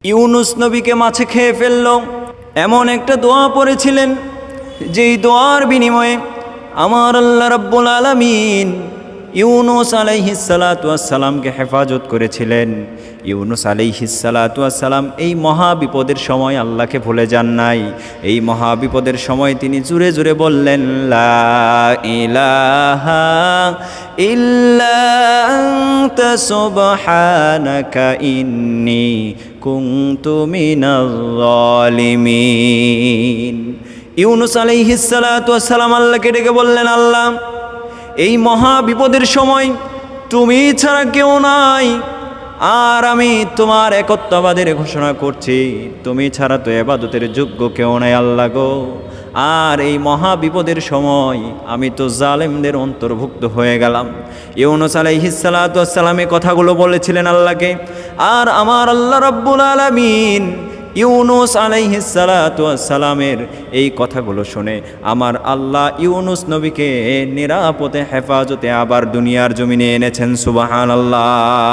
ইউনুস নবীকে মাছে খেয়ে ফেলল। এমন একটা দোয়া পড়েছিলেন যেই দোয়ার বিনিময়ে আমার আল্লাহ রাব্বুল আলামিন ইউনুস আলাইহিস সালাতু ওয়াস সালামকে হেফাজত করেছিলেন। ইউনুস আলাইহিস সালাতু ওয়াস সালাম এই মহা বিপদের সময় আল্লাহকে ভুলে যান নাই। এই মহা বিপদের সময় তিনি জোরে জোরে বললেন, লা ইলাহা ইল্লা আনতা সুবহানাকা ইন্নী কুনতু মিনাজ জালিমিন। ইউনুস আলাইহিস সালাতু ওয়াস সালাম আল্লাহকে ডেকে বললেন, আল্লাহ, এই মহা বিপদের সময় তুমি ছাড়া কেউ নাই, আর আমি তোমার একত্ববাদের ঘোষণা করছি, তুমি ছাড়া তো ইবাদতের যোগ্য কেউ নাই আল্লাহ গো। আর এই মহা বিপদের সময় আমি তো জালেমদের অন্তর্ভুক্ত হয়ে গেলাম। ইউনুস আলাইহিস সালাতু ওয়াস সালাম এই কথাগুলো বলেছিলেন আল্লাহকে। আর আমার আল্লাহ রাব্বুল আলামিন ইউনুস আলাইহিস সালাতু ওয়াস সালামের এই কথাগুলো শুনে আমার আল্লাহ ইউনুস নবীকে নিরাপদে হেফাজতে আবার দুনিয়ার জমিনে এনেছেন। সুবহানাল্লাহ।